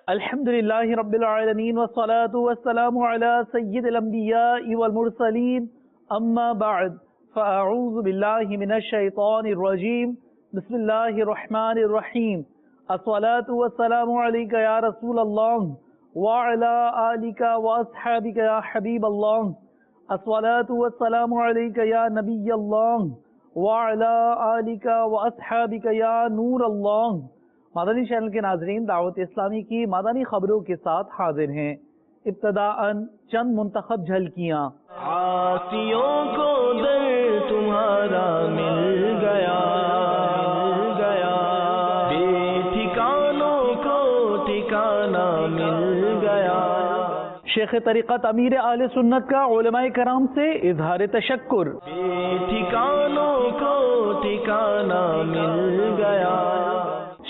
الحمدللہ رب العالمین والصلاة والسلام علی سید الانبیاء والمرسلین اما بعد فاعوذ باللہ من الشیطان الرجیم بسم اللہ الرحمن الرحیم الصلاة والسلام علیک یا رسول اللہ وعلی آلک واصحابک یا حبیب اللہ الصلاة والسلام علیک یا نبی اللہ وعلی آلک واصحابک یا نور اللہ۔ مدنی چینل کے ناظرین، دعوت اسلامی کی مدنی خبروں کے ساتھ حاضر ہیں۔ ابتداءً چند منتخب جھلکیاں۔ عاصیوں کو در تمہارا مل گیا، بے ٹھکانوں کو ٹھکانہ مل گیا۔ شیخ طریقت امیر اہل سنت کا علماء کرام سے اظہار تشکر۔ بے ٹھکانوں کو ٹھکانہ مل گیا۔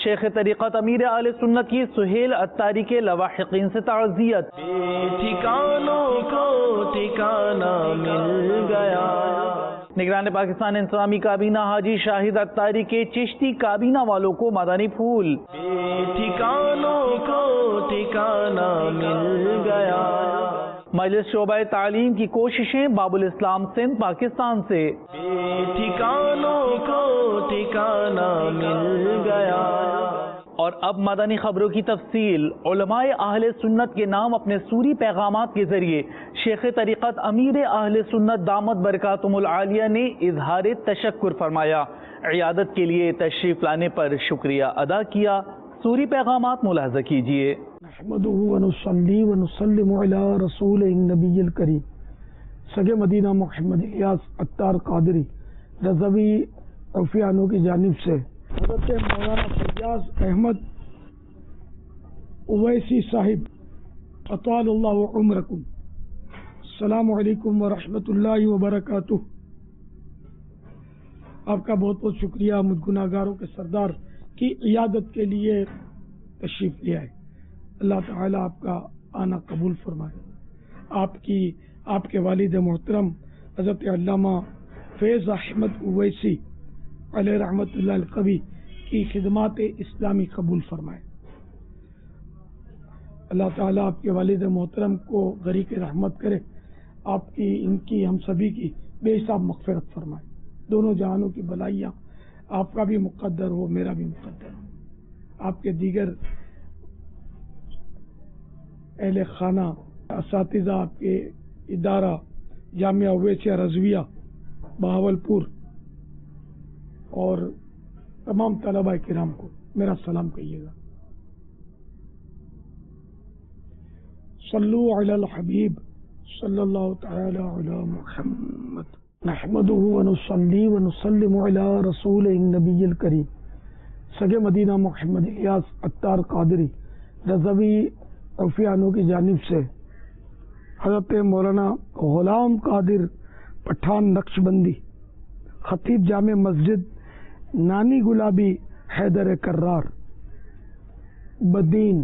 شیخ طریقت امیر اہل سنت کی سہیل اتاری کے لواحقین سے تعزیت۔ بے ٹھکانوں کو ٹھکانہ مل گیا۔ نگران پاکستان انتظامی کابینہ حاجی شاہد اتاری کے چشتی کابینہ والوں کو مدنی پھول۔ بے ٹھکانوں کو ٹھکانہ مل گیا۔ مجلس شعبہ تعلیم کی کوششیں باب الاسلام سندھ پاکستان سے۔ بے ٹھکانوں کو ٹھکانہ مل گیا۔ اور اب مدنی خبروں کی تفصیل۔ علماء اہل سنت کے نام اپنے سوری پیغامات کے ذریعے شیخ طریقت امیر اہل سنت دامت برکاتہم العالیہ نے اظہار تشکر فرمایا، عیادت کے لیے تشریف لانے پر شکریہ ادا کیا۔ سوری پیغامات ملاحظہ کیجیے۔ نحمدہ ونصلی ونسلم علی رسول النبی الکریم سگے مدینہ محمد الیاس اتار قادری رضوی عفیانو کی جانب سے حضرت مولانا فیاض احمد اویسی صاحب اطال اللہ عمرکم، السلام علیکم ورحمۃ اللہ وبرکاتہ۔ آپ کا بہت بہت شکریہ، مجھ گناہ گاروں کے سردار کی عیادت کے لیے تشریف لے آئے۔ اللہ تعالیٰ آپ کا آنا قبول فرمائے۔ آپ کے والد محترم حضرت علامہ فیض احمد اویسی علیہ رحمت اللہ القوی کی خدمات اسلامی قبول فرمائے۔ اللہ تعالیٰ آپ کے والد محترم کو غریق رحمت کرے، آپ کی، ان کی، ہم سبھی کی بے حساب مغفرت فرمائے۔ دونوں جہانوں کی بلائیاں آپ کا بھی مقدر ہو، میرا بھی مقدر ہو۔ آپ کے دیگر اہل خانہ، اساتذہ، آپ کے ادارہ جامعہ اویسیہ رضویہ بہاولپور اور تمام طلباء کرام کو میرا سلام کہیے گا۔ صلو علی الحبیب صلی اللہ تعالی علی محمد۔ نحمدہ ونصلی ونسلم علی رسول النبی الکریم سگے مدینہ محمد الیاس اتار قادری رضوی عفیانو کی جانب سے حضرت مولانا غلام قادر پٹھان نقشبندی خطیب جامع مسجد نانی گلابی حیدر کرار بدین،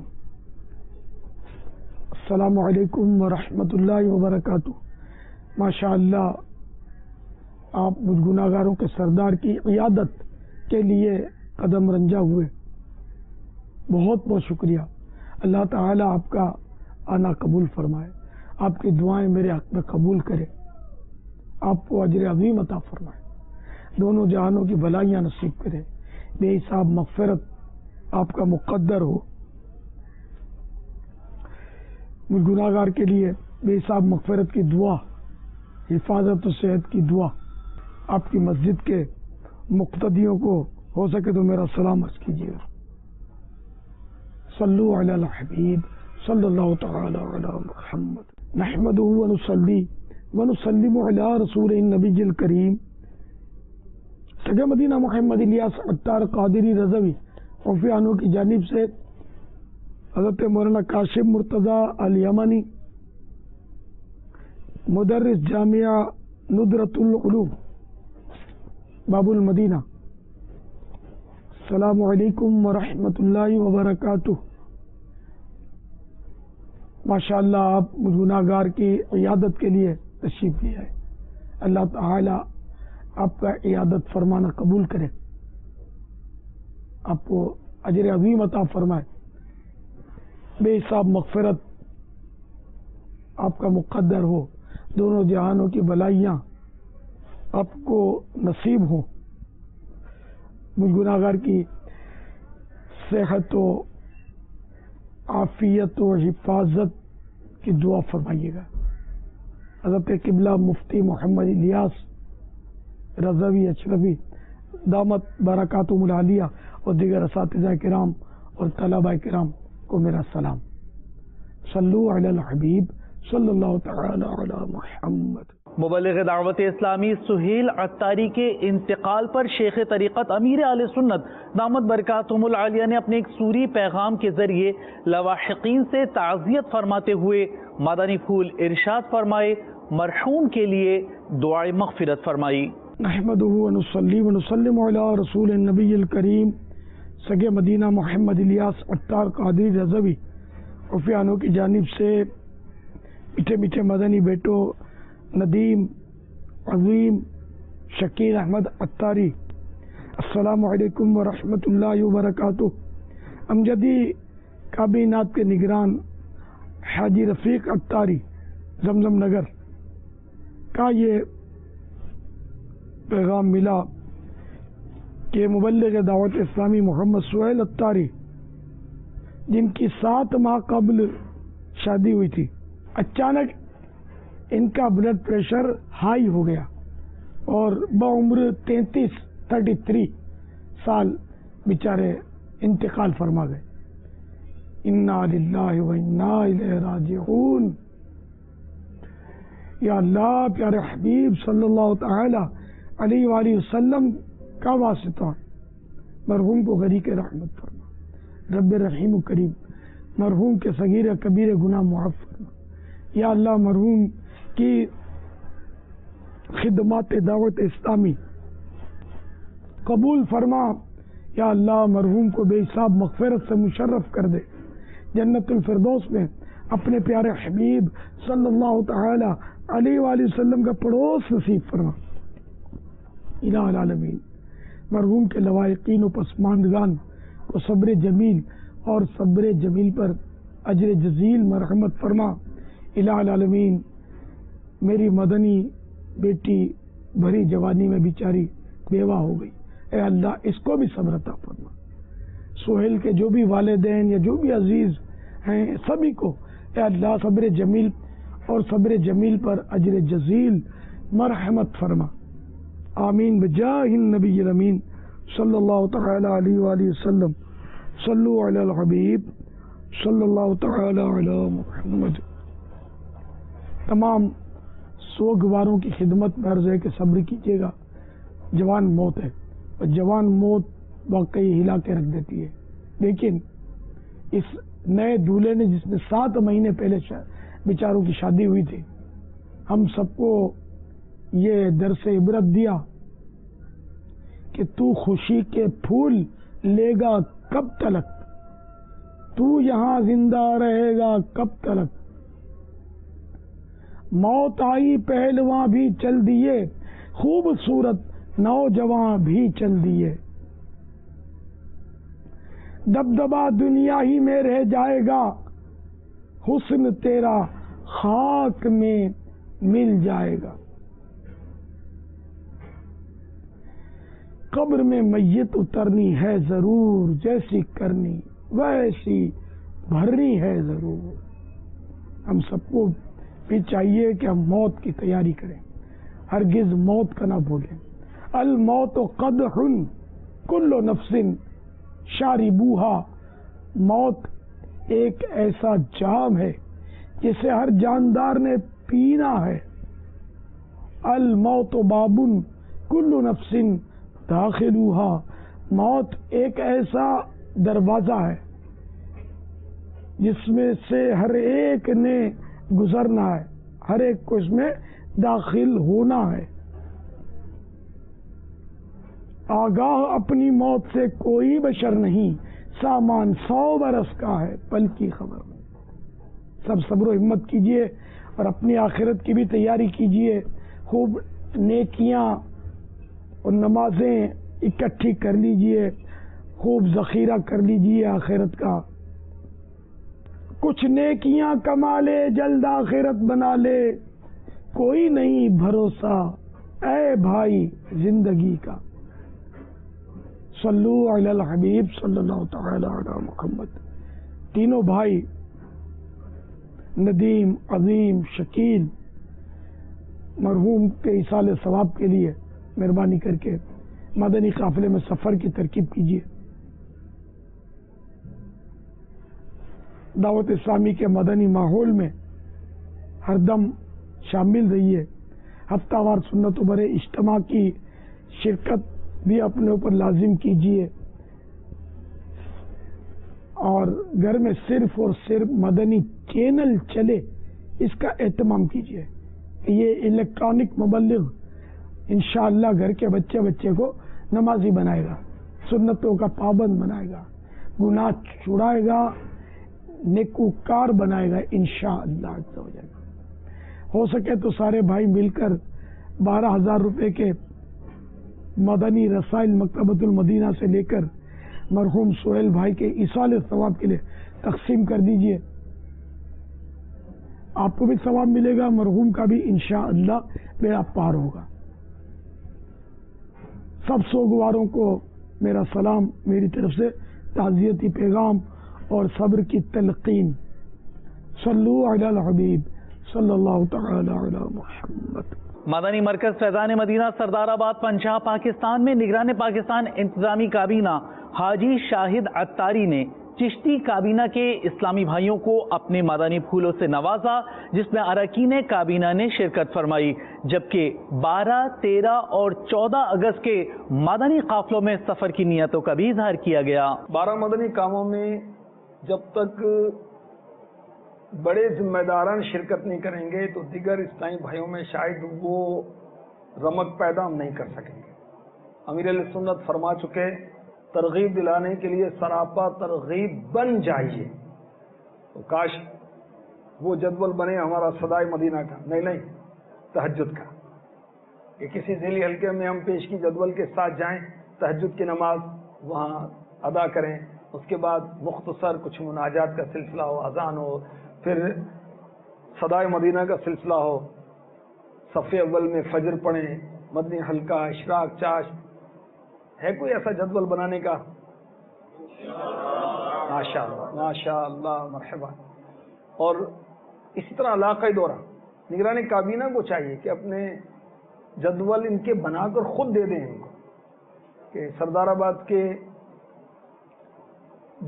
السلام علیکم ورحمۃ اللہ وبرکاتہ۔ ماشاء اللہ، آپ مجھ گناہ گاروں کے سردار کی عیادت کے لیے قدم رنجا ہوئے، بہت بہت شکریہ۔ اللہ تعالیٰ آپ کا آنا قبول فرمائے، آپ کی دعائیں میرے حق میں قبول کرے، آپ کو اجر عظیم عطا فرمائے، دونوں جہانوں کی بلائیاں نصیب کرے، بے حساب مغفرت آپ کا مقدر ہو۔ مجھ گناہ گار کے لیے بے حساب مغفرت کی دعا، حفاظت و صحت کی دعا، آپ کی مسجد کے مقتدیوں کو ہو سکے تو میرا سلام عرض کیجیے گا۔ صلو علی الحبیب صلی اللہ تعالی علی محمد۔ نحمدہ ونصلی ونسلم علی رسول النبی الکریم سگے مدینہ محمد الیاس عطار قادری رضوی رضی اللہ عنہ کی جانب سے حضرت مولانا کاشف مرتضی الیمنی مدرس جامعہ ندرۃ العلوم باب المدینہ، السلام علیکم ورحمۃ اللہ وبرکاتہ۔ ماشاءاللہ آپ مجھ گناہ گار کی عیادت کے لیے تشریف لے آئے، اللہ تعالی آپ کا عیادت فرمانا قبول کرے، آپ کو اجر عظیم عطا فرمائے، بے حساب مغفرت آپ کا مقدر ہو، دونوں جہانوں کی بلائیاں آپ کو نصیب ہوں، مجھ گناہ گار کی صحت و عافیت و حفاظت کی دعا فرمائیے گا۔ حضرت قبلہ مفتی محمد الیاس رضوی اشرفی دامت برکاتہم العالیہ اور دیگر اساتذہ کرام اور طلباء کرام کو میرا سلام۔ صلو علی الحبیب صلی اللہ تعالی علی محمد۔ مبلغ دعوت اسلامی سہیل عطاری کے انتقال پر شیخ طریقت امیر اہل سنت دامت برکاتہم العالیہ نے اپنے ایک سوری پیغام کے ذریعے لواحقین سے تعزیت فرماتے ہوئے مدنی پھول ارشاد فرمائے، مرحوم کے لیے دعائے مغفرت فرمائی۔ نحمدہ ونصلی ونسلم علی رسول النبی الکریم سگے مدینہ محمد الیاس عطار قادری رضوی رضی اللہ عنہ کی جانب سے میٹھے میٹھے مدنی بیٹوں ندیم، عظیم، شکیل احمد عطاری، السلام علیکم ورحمۃ اللہ وبرکاتہ۔ امجدی کابینات کے نگران حاجی رفیق عطاری زمزم نگر کا یہ پیغام ملا کہ مبلغ دعوت اسلامی محمد سہیل عطاری جن کی 7 ماہ قبل شادی ہوئی تھی، اچانک ان کا بلڈ پریشر ہائی ہو گیا اور بعمر 33 سال بیچارے انتقال فرما گئے۔ انا للہ و انا الیہ راجعون۔ یا اللہ، پیارے حبیب صلی اللہ تعالی علیہ وآلہ وسلم کا واسطہ مرحوم کو غریق رحمت فرما، رب رحیم و کریم مرحوم کے صغیر کبیر گناہ معاف فرما۔ یا اللہ، مرحوم کی خدمات دعوت اسلامی قبول فرما۔ یا اللہ، مرحوم کو بے حساب مغفرت سے مشرف کر دے، جنت الفردوس میں اپنے پیارے حبیب صلی اللہ تعالی علیہ وآلہ وسلم کا پڑوس نصیب فرما۔ الہ العالمین، مرحوم کے لوائقین و پسماندگان کو صبر جمیل اور صبر جمیل پر اجر جزیل مرحمت فرما۔ الہ العالمین، میری مدنی بیٹی بھری جوانی میں بیچاری بیوہ ہو گئی، اے اللہ اس کو بھی صبر عطا فرما۔ سہیل کے جو بھی والدین یا جو بھی عزیز ہیں سبھی کو اے اللہ صبر جمیل اور صبر جمیل پر اجر جزیل مرحمت فرما، آمین بجاہ النبی الامین صلی اللہ تعالی علیہ وآلہ وسلم۔ صلو علی الحبیب صلی اللہ تعالی علی محمد۔ تمام سوگواروں کی خدمت میں عرض ہے کہ صبر کیجیے گا، جوان موت ہے اور جوان موت واقعی ہلا کے رکھ دیتی ہے، لیکن اس نئے دولہے نے جس نے 7 مہینے پہلے بیچاروں کی شادی ہوئی تھی، ہم سب کو یہ درس عبرت دیا کہ تو خوشی کے پھول لے گا کب تلک، تو یہاں زندہ رہے گا کب تلک، موت آئی پہلواں بھی چل دیے، خوبصورت نوجوان بھی چل دیے، دبدبا دنیا ہی میں رہ جائے گا، حسن تیرا خاک میں مل جائے گا، قبر میں میت اترنی ہے ضرور، جیسی کرنی ویسی بھرنی ہے ضرور۔ ہم سب کو بھی چاہیے کہ ہم موت کی تیاری کریں، ہرگز موت کا نہ بھولیں۔ الموت قدح کل نفس شاربوہا، موت ایک ایسا جام ہے جسے ہر جاندار نے پینا ہے، الموت بابن کل نفس داخلوہا، موت ایک ایسا دروازہ ہے جس میں سے ہر ایک نے گزرنا ہے، ہر ایک کو اس میں داخل ہونا ہے۔ آگاہ اپنی موت سے کوئی بشر نہیں، سامان 100 برس کا ہے پل کی خبر۔ سب صبر و ہمت کیجئے اور اپنی آخرت کی بھی تیاری کیجئے، خوب نیکیاں اور نمازیں اکٹھی کر لیجئے، خوب ذخیرہ کر لیجئے آخرت کا۔ کچھ نیکیاں کما لے جلد آخرت بنا لے، کوئی نہیں بھروسہ اے بھائی زندگی کا۔ صلو علی الحبیب صلی اللہ تعالی علی محمد۔ تینوں بھائی ندیم، عظیم، شکیل، مرحوم کے ایصال ثواب کے لیے مہربانی کر کے مدنی قافلے میں سفر کی ترکیب کیجیے۔ دعوت اسلامی کے مدنی ماحول میں ہر دم شامل رہیے۔ ہفتہ وار سنت و برے اجتماع کی شرکت بھی اپنے اوپر لازم کیجیے، اور گھر میں صرف اور صرف مدنی چینل چلے اس کا اہتمام کیجیے۔ یہ الیکٹرانک مبلغ انشاءاللہ گھر کے بچے کو نمازی بنائے گا، سنتوں کا پابند بنائے گا، گناہ چھڑائے گا، نیکوکار بنائے گا انشاءاللہ عز و جل۔ ہو سکے تو سارے بھائی مل کر 12,000 روپے کے مدنی رسائل مکتبۃ المدینہ سے لے کر مرحوم سہیل بھائی کے ایصال ثواب کے لیے تقسیم کر دیجئے۔ آپ کو بھی ثواب ملے گا، مرحوم کا بھی انشاءاللہ بیڑا پار ہوگا۔ سب سوگواروں کو میرا سلام، میری طرف سے تعزیتی پیغام اور صبر کی تلقین۔ صلو علی الحبیب صلی اللہ تعالی علی محمد۔ مدنی مرکز فیضان مدینہ سردار آباد پنجاب پاکستان میں نگران پاکستان انتظامی کابینہ حاجی شاہد عطاری نے چشتی کابینہ کے اسلامی بھائیوں کو اپنے مدنی پھولوں سے نوازا، جس میں اراکین کابینہ نے شرکت فرمائی، جبکہ 12، 13 اور 14 اگست کے مدنی قافلوں میں سفر کی نیتوں کا بھی اظہار کیا گیا۔ 12 مدنی کاموں میں جب تک بڑے ذمہ داران شرکت نہیں کریں گے تو دیگر اسلامی بھائیوں میں شاید وہ رمق پیدا ہم نہیں کر سکیں گے۔ امیر علیہ سنت فرما چکے، ترغیب دلانے کے لیے سراپا ترغیب بن جائیے۔ تو کاش وہ جدول بنے ہمارا صدائے مدینہ کا، نہیں تہجد کا، کہ کسی ذیلی حلقے میں ہم پیش کی جدول کے ساتھ جائیں، تہجد کی نماز وہاں ادا کریں، اس کے بعد مختصر کچھ مناجات کا سلسلہ ہو، اذان ہو، پھر صدائے مدینہ کا سلسلہ ہو، صف اول میں فجر پڑھیں، مدنی حلقہ، اشراق، چاش۔ ہے کوئی ایسا جدول بنانے کا؟ ماشاءاللہ ماشاءاللہ، مرحبا۔ اور اسی طرح علاقائی دورہ، نگرانی کابینہ کو چاہیے کہ اپنے جدول ان کے بنا کر خود دے دیں ان کو، کہ سردار آباد کے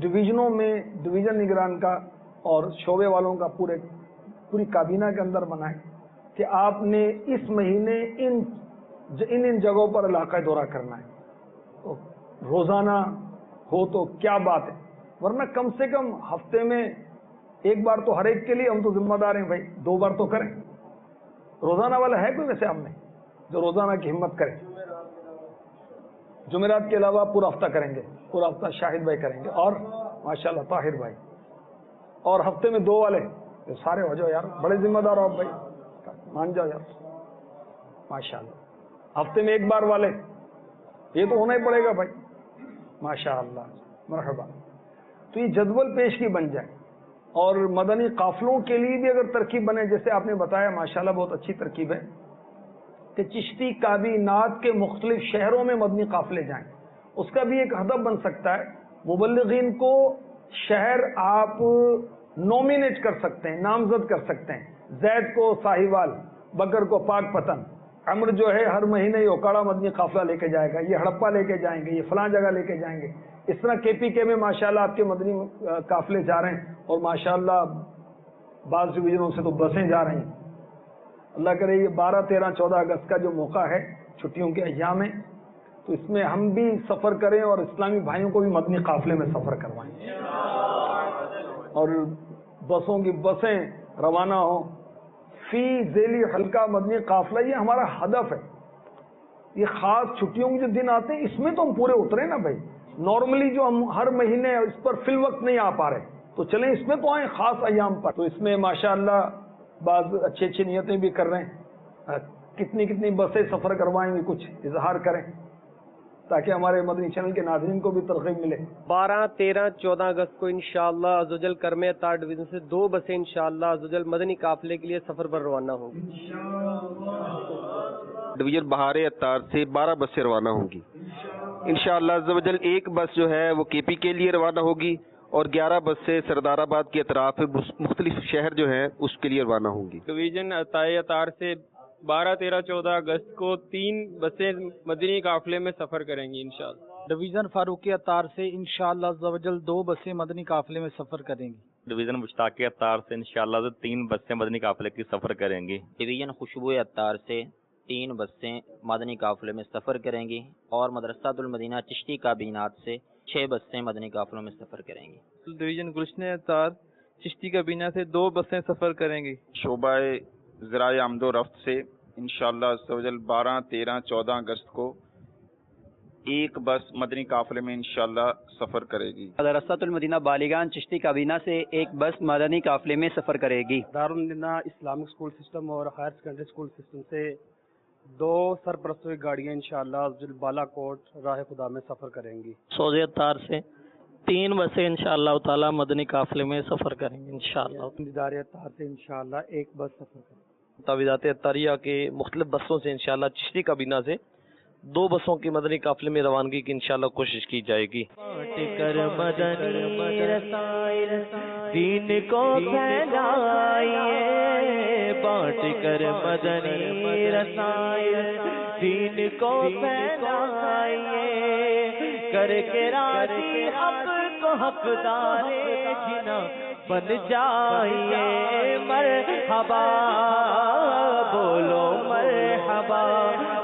ڈویژنوں میں ڈویژن نگران کا اور شعبے والوں کا پوری کابینہ کے اندر بنائیں کہ آپ نے اس مہینے ان جگہوں پر علاقائی دورہ کرنا ہے۔ تو روزانہ ہو تو کیا بات ہے، ورنہ کم سے کم ہفتے میں ایک بار تو ہر ایک کے لیے ہم تو ذمہ دار ہیں بھائی، 2 بار تو کریں۔ روزانہ والا ہے کوئی ویسے ہم نے جو روزانہ کی ہمت کرے؟ جمعرات کے علاوہ پورا ہفتہ کریں گے، پورا ہفتہ شاہد بھائی کریں گے، اور ماشاءاللہ طاہر بھائی، اور ہفتے میں 2 والے سارے ہو جاؤ یار، بڑے ذمہ دار ہو آپ بھائی، مان جاؤ یار ماشاءاللہ۔ ہفتے میں 1 بار والے، یہ تو ہونا ہی پڑے گا بھائی، ماشاءاللہ، مرحبا۔ تو یہ جدول پیش کی بن جائے، اور مدنی قافلوں کے لیے بھی اگر ترکیب بنے، جیسے آپ نے بتایا ماشاءاللہ بہت اچھی ترکیب ہے کہ چشتی کابینات کے مختلف شہروں میں مدنی قافلے جائیں، اس کا بھی ایک ہدف بن سکتا ہے۔ مبلغین کو شہر آپ نومینیٹ کر سکتے ہیں، نامزد کر سکتے ہیں، زید کو ساہیوال، بکر کو پاک پتن، عمر جو ہے ہر مہینے یہ اوکاڑا مدنی قافلہ لے کے جائے گا، یہ ہڑپا لے کے جائیں گے، یہ فلاں جگہ لے کے جائیں گے۔ اس طرح KPK میں ماشاءاللہ آپ کے مدنی قافلے جا رہے ہیں، اور ماشاءاللہ بعض ڈویژنوں سے تو بسیں جا رہی ہیں۔ اللہ کرے یہ 12, 13, 14 اگست کا جو موقع ہے چھٹیوں کے ایام میں، تو اس میں ہم بھی سفر کریں اور اسلامی بھائیوں کو بھی مدنی قافلے میں سفر کروائیں، اور بسوں کی بسیں روانہ ہوں، فی ذیلی حلقہ مدنی قافلہ، یہ ہمارا ہدف ہے۔ یہ خاص چھٹیوں کے جو دن آتے ہیں اس میں تو ہم پورے اترے نا بھائی، نارملی جو ہم ہر مہینے اس پر فی الوقت نہیں آ پا رہے، تو چلیں اس میں تو آئیں خاص ایام پر۔ تو اس میں ماشاءاللہ بعض اچھی نیتیں بھی کر رہے ہیں، کتنی بسیں سفر کروائیں گے، کچھ اظہار کریں تاکہ ہمارے مدنی چینل کے ناظرین کو بھی ترغیب ملے۔ 12، 13، 14 اگست کو انشاءاللہ عزوجل کرم اتار ڈویژن سے 2 بسیں انشاءاللہ عزوجل مدنی قافلے کے لیے سفر پر روانہ ہوں گی۔ ڈویژن بہار اتار سے 12 بسیں روانہ ہوں گی انشاءاللہ عزوجل۔ ایک بس جو ہے وہ کے پی کے لیے روانہ ہوگی اور 11 بسیں سردار آباد کے اطراف مختلف شہر جو ہیں اس کے لیے روانہ ہوں گی۔ ڈویژن اتار سے 12، 13، 14 اگست کو 3 بسیں مدنی قافلے میں سفر کریں گی انشاءاللہ۔ ڈویژن فاروقی اتار سے انشاءاللہ عزوجل 2 بسیں مدنی قافلے میں سفر کریں گی۔ ڈویژن مشتاق اتار سے انشاءاللہ 3 بسیں مدنی قافلے کی سفر کریں گی۔ ڈویژن خوشبو اتار سے 3 بسیں مدنی قافلے میں سفر کریں گی، اور مدرسہ المدینہ چشتی کابینات سے 6 بسیں مدنی قافلوں میں سفر کریں گی۔ ڈویژن گلشن اتار چشتی کابینہ سے 2 بسیں سفر کریں گی۔ شعبہ ذرائع آمد و رفت سے انشاءاللہ عزوجل 12، 13، 14 اگست کو 1 بس مدنی قافلے میں انشاءاللہ سفر کرے گی۔ مدرسہ المدینہ بالیگان چشتی کابینہ سے 1 بس مدنی قافلے میں سفر کرے گی۔ دارالمدینہ اسلامک اسکول سسٹم اور ہائر سیکنڈری اسکول سسٹم سے 2 سرپرستوی گاڑیاں انشاءاللہ عزوجل بالا کوٹ راہ خدا میں سفر کریں گی۔ سوزے اتار سے 3 بسیں انشاءاللہ تعالی مدنی قافلے میں سفر کریں گے انشاءاللہ۔ دیدار اتار سے انشاءاللہ 1 بس سفر کریں گی۔ تعویذات اتاریہ کے مختلف بسوں سے انشاءاللہ چشتی کابینہ سے 2 بسوں کی مدنی قافلے میں روانگی کی انشاءاللہ کوشش کی جائے گی۔ بانٹ کر مدنی رسائل دین کو پھیلائیے، بانٹ کر مدنی رسائل دین کو پھیلائیے، کر کے راضی حق کو حقدار جنا بن جائیے، مرحبا بولو مرحبا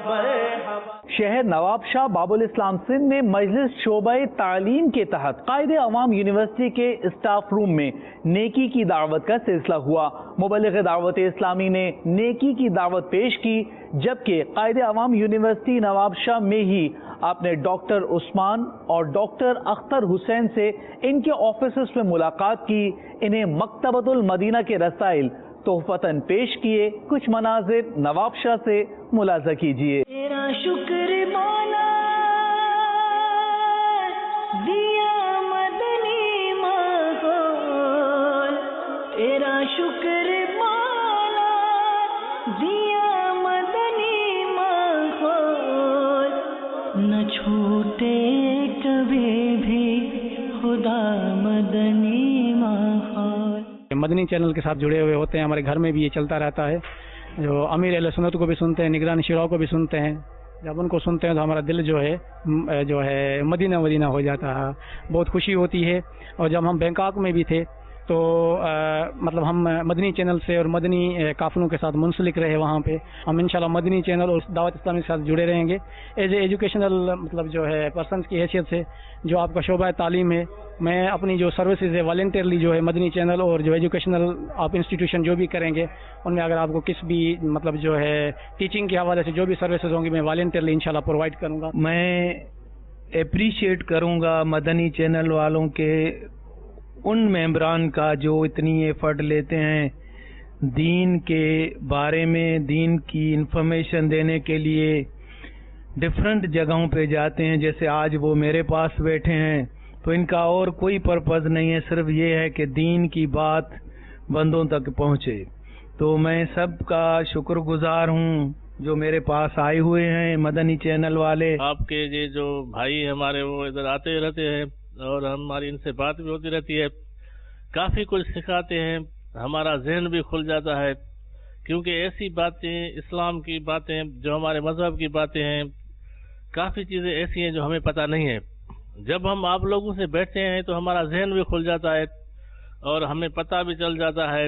مرحبا۔ شہر نواب شاہ باب الاسلام سندھ میں مجلس شعبہ تعلیم کے تحت قائد عوام یونیورسٹی کے اسٹاف روم میں نیکی کی دعوت کا سلسلہ ہوا۔ مبلغ دعوت اسلامی نے نیکی کی دعوت پیش کی، جبکہ قائد عوام یونیورسٹی نواب شاہ میں ہی آپ نے ڈاکٹر عثمان اور ڈاکٹر اختر حسین سے ان کے آفیسز میں ملاقات کی، انہیں مکتبۃ المدینہ کے رسائل تحفتاً پیش کیے۔ کچھ مناظر نواب شاہ سے ملاحظہ کیجیے۔ تیرا شکر مولا دیا مدنی ماحول، تیرا شکر مولا دیا مدنی ماحول، نہ چھوٹے کبھی بھی خدا مدنی ماحول۔ مدنی چینل کے ساتھ جڑے ہوئے ہوتے ہیں، ہمارے گھر میں بھی یہ چلتا رہتا ہے، جو امیر اہل سنت کو بھی سنتے ہیں، نگران شورا کو بھی سنتے ہیں، جب ان کو سنتے ہیں تو ہمارا دل جو ہے مدینہ مدینہ ہو جاتا ہے، بہت خوشی ہوتی ہے۔ اور جب ہم بینکاک میں بھی تھے تو مطلب ہم مدنی چینل سے اور مدنی قافلوں کے ساتھ منسلک رہے، وہاں پہ ہم انشاءاللہ مدنی چینل اور دعوت اسلامی کے ساتھ جڑے رہیں گے۔ ایز اے ایجوکیشنل مطلب جو ہے پرسنس کی حیثیت سے جو آپ کا شعبہ تعلیم ہے، میں اپنی جو سروسز ہے والنٹیئرلی جو ہے مدنی چینل اور جو ایجوکیشنل آپ انسٹیٹیوشن جو بھی کریں گے ان میں اگر آپ کو کس بھی مطلب جو ہے ٹیچنگ کے حوالے سے جو بھی سروسز ہوں گی میں والنٹیئرلی انشاءاللہ پرووائڈ کروں گا۔ میں اپریشیٹ کروں گا مدنی چینل والوں کے ان ممبران کا جو اتنی ایفرٹ لیتے ہیں دین کے بارے میں، دین کی انفارمیشن دینے کے لیے ڈفرنٹ جگہوں پہ جاتے ہیں، جیسے آج وہ میرے پاس بیٹھے ہیں، تو ان کا اور کوئی پرپز نہیں ہے، صرف یہ ہے کہ دین کی بات بندوں تک پہنچے۔ تو میں سب کا شکر گزار ہوں جو میرے پاس آئے ہوئے ہیں مدنی چینل والے۔ آپ کے یہ جو بھائی ہمارے وہ ادھر آتے رہتے ہیں اور ہماری ان سے بات بھی ہوتی رہتی ہے، کافی کچھ سکھاتے ہیں، ہمارا ذہن بھی کھل جاتا ہے، کیونکہ ایسی باتیں اسلام کی باتیں جو ہمارے مذہب کی باتیں ہیں، کافی چیزیں ایسی ہیں جو ہمیں پتہ نہیں ہے۔ جب ہم آپ لوگوں سے بیٹھتے ہیں تو ہمارا ذہن بھی کھل جاتا ہے اور ہمیں پتہ بھی چل جاتا ہے